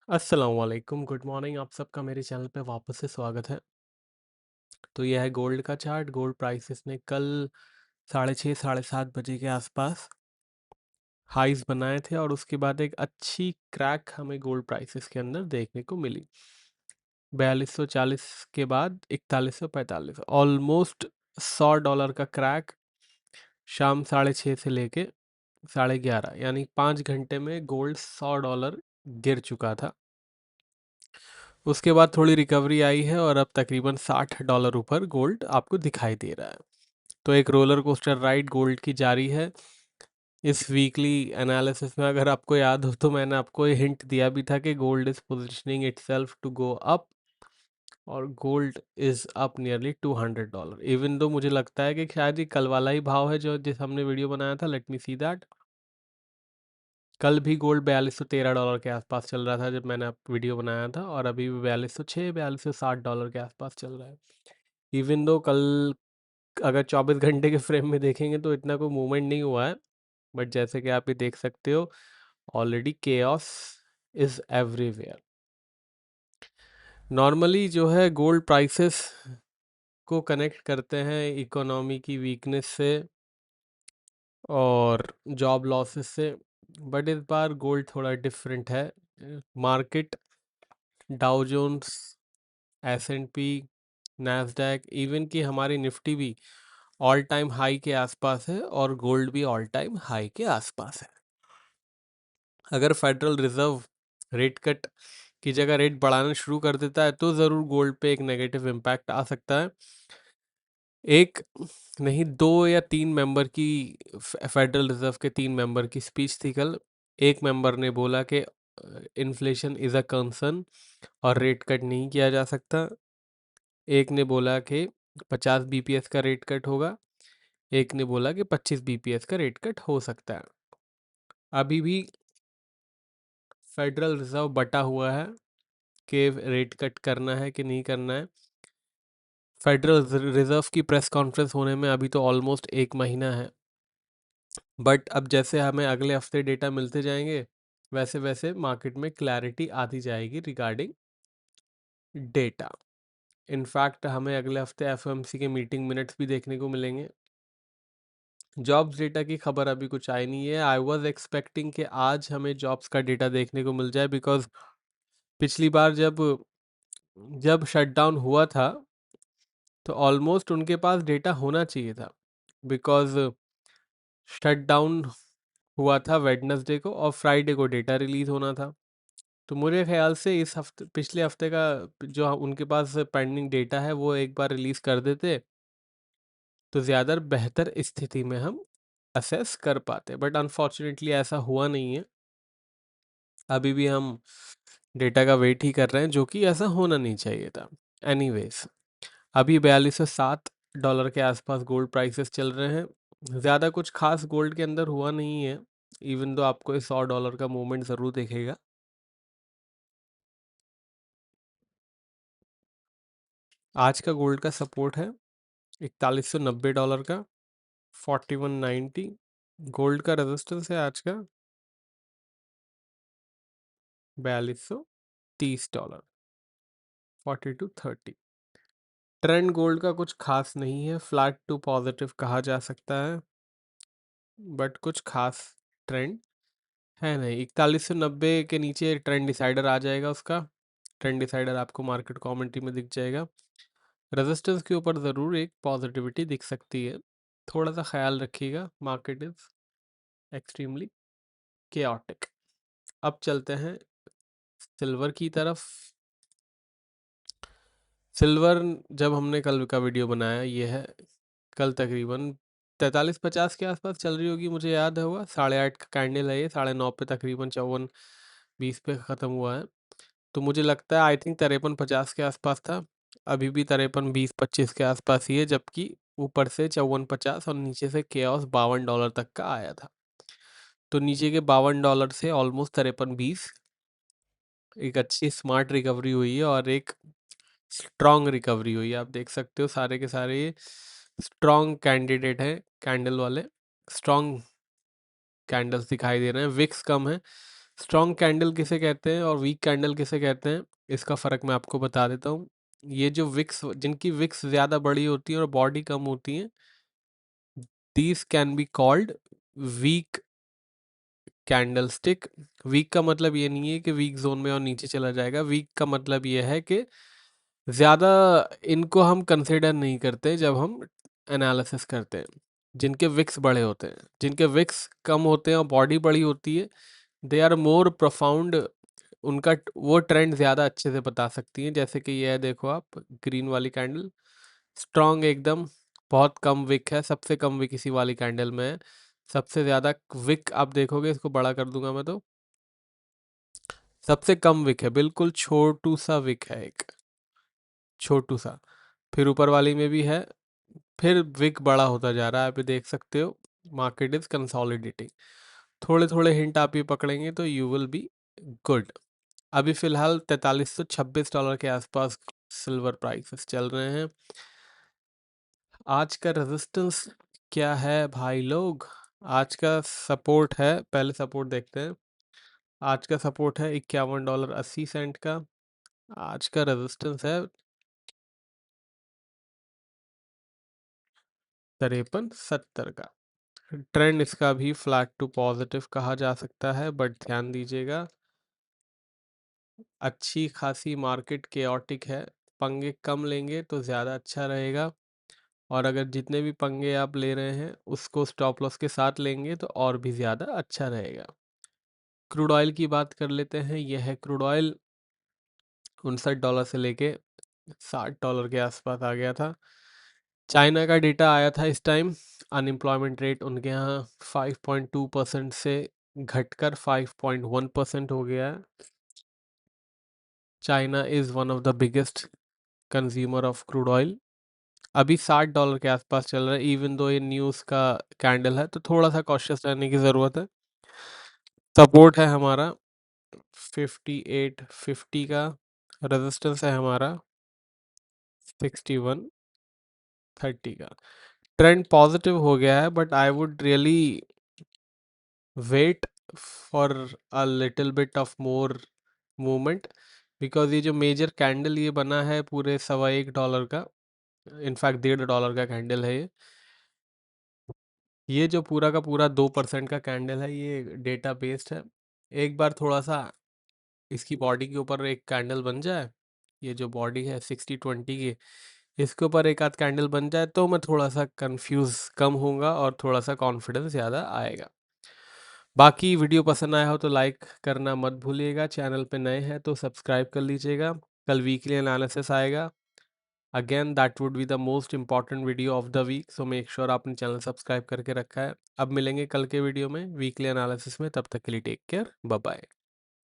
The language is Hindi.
अस्सलाम वालेकुम, गुड मॉर्निंग। आप सबका मेरे चैनल पे वापस से स्वागत है। तो यह है गोल्ड का चार्ट। गोल्ड प्राइसेस ने कल 6:30 साढ़े 7 बजे के आसपास हाईज बनाए थे और उसके बाद एक अच्छी क्रैक हमें गोल्ड प्राइसेस के अंदर देखने को मिली। 4240 के बाद 4145, ऑलमोस्ट $100 का क्रैक शाम 6:30 से लेके 11:30, यानी 5 घंटे में गोल्ड $100 गिर चुका था। उसके बाद थोड़ी रिकवरी आई है और अब तकरीबन $60 ऊपर गोल्ड आपको दिखाई दे रहा है। तो एक रोलर कोस्टर राइड गोल्ड की जारी है। इस वीकली एनालिसिस में अगर आपको याद हो तो मैंने आपको ये हिंट दिया भी था कि gold is positioning itself to go up, और gold is up nearly $200। Even though मुझे लगता है कि शायद ये कल वाला ही भाव है जो जिस हमने वीडियो बनाया था। Let me see that. कल भी गोल्ड $4213 के आसपास चल रहा था जब मैंने आप वीडियो बनाया था, और अभी भी 4206 $4260 के आसपास चल रहा है। इवन दो कल अगर 24 घंटे के फ्रेम में देखेंगे तो इतना कोई मूवमेंट नहीं हुआ है, बट जैसे कि आप ये देख सकते हो already chaos is everywhere. Normally जो है गोल्ड प्राइसेस को कनेक्ट करते हैं इकोनॉमी की वीकनेस से और जॉब लॉसेस से, बट इस बार गोल्ड थोड़ा डिफरेंट है। Market, Dow Jones, S&P, Nasdaq, even कि हमारी निफ्टी भी ऑल टाइम हाई के आसपास है और गोल्ड भी ऑल टाइम हाई के आसपास है। अगर फेडरल रिजर्व रेट कट की जगह रेट बढ़ाना शुरू कर देता है तो ज़रूर गोल्ड पे एक नेगेटिव इम्पैक्ट आ सकता है। एक नहीं, 2 या 3 मेंबर की, फेडरल रिजर्व के 3 मेंबर की स्पीच थी कल। एक मेंबर ने बोला कि इन्फ्लेशन इज़ अ कंसर्न और रेट कट नहीं किया जा सकता। एक ने बोला कि 50 BPS का रेट कट होगा। एक ने बोला कि 25 BPS का रेट कट हो सकता है। अभी भी फेडरल रिजर्व बटा हुआ है कि रेट कट करना है कि नहीं करना है। फेडरल रिजर्व की प्रेस कॉन्फ्रेंस होने में अभी तो ऑलमोस्ट 1 महीना है, बट अब जैसे हमें अगले हफ्ते डेटा मिलते जाएंगे वैसे वैसे मार्केट में क्लैरिटी आती जाएगी रिगार्डिंग डेटा। इनफैक्ट हमें अगले हफ्ते FOMC के मीटिंग मिनट्स भी देखने को मिलेंगे। जॉब्स डेटा की खबर अभी कुछ आई नहीं है। आई वॉज एक्सपेक्टिंग कि आज हमें जॉब्स का डेटा देखने को मिल जाए, बिकॉज पिछली बार जब जब शटडाउन हुआ था तो ऑलमोस्ट उनके पास डेटा होना चाहिए था, बिकॉज शटडाउन हुआ था वेडनेसडे को और फ्राइडे को डेटा रिलीज होना था। तो मुझे ख्याल से इस हफ्ते, पिछले हफ्ते का जो उनके पास पेंडिंग डेटा है वो एक बार रिलीज कर देते तो ज़्यादा बेहतर स्थिति में हम असेस कर पाते, बट अनफॉर्चुनेटली ऐसा हुआ नहीं है। अभी भी हम डेटा का वेट ही कर रहे हैं, जो कि ऐसा होना नहीं चाहिए था। एनीवेज, अभी $4207 के आसपास गोल्ड प्राइसेस चल रहे हैं। ज़्यादा कुछ खास गोल्ड के अंदर हुआ नहीं है, इवन दो आपको इस $100 का मूवमेंट ज़रूर दिखेगा। आज का गोल्ड का सपोर्ट है $4190 का, 4190। गोल्ड का रेजिस्टेंस है आज का $4230, 4230। ट्रेंड गोल्ड का कुछ खास नहीं है, फ्लैट टू पॉजिटिव कहा जा सकता है, बट कुछ खास ट्रेंड है नहीं। 4190 के नीचे ट्रेंड डिसाइडर आ जाएगा उसका। ट्रेंड डिसाइडर आपको मार्केट कमेंट्री में दिख जाएगा। रेजिस्टेंस के ऊपर ज़रूर एक पॉजिटिविटी दिख सकती है, थोड़ा सा ख्याल रखिएगा। Market is extremely chaotic. अब चलते हैं सिल्वर की तरफ। सिल्वर, जब हमने कल का वीडियो बनाया, ये है कल तकरीबन 4350 के आसपास चल रही होगी, मुझे याद है। हुआ 8:30 का कैंडल है ये, 9:30 पे तकरीबन 5420 पे ख़त्म हुआ है। तो मुझे लगता है आई थिंक 5350 के आसपास था। अभी भी 5320-25 के आसपास ही है, जबकि ऊपर से 5450 और नीचे से केओस $52 तक का आया था। तो नीचे के $52 से ऑलमोस्ट 5320 एक अच्छी स्मार्ट रिकवरी हुई है और एक स्ट्रॉन्ग रिकवरी हुई है। आप देख सकते हो सारे के सारे ये स्ट्रॉन्ग कैंडिडेट हैं, कैंडल वाले स्ट्रॉन्ग कैंडल्स दिखाई दे रहे हैं। विक्स कम है, स्ट्रॉन्ग कैंडल किसे कहते हैं और वीक कैंडल किसे कहते हैं, इसका फ़र्क मैं आपको बता देता हूँ। ये जो विक्स, जिनकी विक्स ज़्यादा बड़ी होती है और बॉडी कम होती है, these can be called weak candlestick. Weak का मतलब ये नहीं है कि वीक जोन में और नीचे चला जाएगा। वीक का मतलब ये है कि ज़्यादा इनको हम कंसिडर नहीं करते जब हम एनालिसिस करते हैं। जिनके विक्स बड़े होते हैं, जिनके विक्स कम होते हैं और बॉडी बड़ी होती है, दे आर मोर प्रोफाउंड। उनका वो ट्रेंड ज़्यादा अच्छे से बता सकती हैं। जैसे कि ये है, देखो आप, ग्रीन वाली कैंडल स्ट्रॉन्ग एकदम, बहुत कम विक है, सबसे कम विक इसी वाली कैंडल में है। सबसे ज़्यादा विक आप देखोगे, इसको बड़ा कर दूंगा मैं, तो सबसे कम विक है, बिल्कुल छोटू सा विक है, एक छोटू सा। फिर ऊपर वाली में भी है, फिर विक बड़ा होता जा रहा है, आप ये देख सकते हो। Market is consolidating. थोड़े थोड़े हिंट आप ये पकड़ेंगे तो यू विल बी गुड। अभी फिलहाल $4326 के आसपास सिल्वर प्राइसेस चल रहे हैं। आज का रेजिस्टेंस क्या है भाई लोग? आज का सपोर्ट है, पहले सपोर्ट देखते हैं। आज का सपोर्ट है $51.80 का। आज का रेजिस्टेंस है 53.70 का। ट्रेंड इसका भी फ्लैट टू पॉजिटिव कहा जा सकता है, बट ध्यान दीजिएगा, अच्छी खासी मार्केट केओटिक है। पंगे कम लेंगे तो ज़्यादा अच्छा रहेगा, और अगर जितने भी पंगे आप ले रहे हैं उसको स्टॉप लॉस के साथ लेंगे तो और भी ज़्यादा अच्छा रहेगा। क्रूड ऑयल की बात कर लेते हैं। यह है क्रूड ऑयल, $59 से लेके $60 के आसपास आ गया था। चाइना का डेटा आया था इस टाइम। अनएम्प्लॉयमेंट रेट उनके यहाँ 5.2% से घटकर 5.1% हो गया है। China is one of the biggest consumer of crude oil. अभी $60 के आसपास चल रहा है, इवन दो ये न्यूज़ का कैंडल है, तो थोड़ा सा कॉशियस रहने की ज़रूरत है। सपोर्ट है हमारा 5850 का, रेजिस्टेंस है हमारा 6130 का। ट्रेंड पॉजिटिव हो गया है, but I would really wait for a little bit of more movement, because ये जो मेजर कैंडल ये बना है पूरे $1.25 का, इनफैक्ट $1.5 का कैंडल है ये जो पूरा का पूरा 2% का कैंडल है, ये डेटा बेस्ड है। एक बार थोड़ा सा इसकी बॉडी के ऊपर एक कैंडल बन जाए, ये जो बॉडी है 60-20 की, इसके ऊपर एक आध कैंडल बन जाए तो मैं थोड़ा सा कंफ्यूज कम होऊंगा और थोड़ा सा कॉन्फिडेंस ज़्यादा आएगा। बाकी वीडियो पसंद आया हो तो लाइक करना मत भूलिएगा, चैनल पे नए हैं तो सब्सक्राइब कर लीजिएगा। कल वीकली एनालिसिस आएगा, again that would be the most important video of the week, so make sure आपने चैनल सब्सक्राइब करके रखा है। अब मिलेंगे कल के वीडियो में वीकली एनालिसिस में, तब तक के लिए टेक केयर, बाय बाय।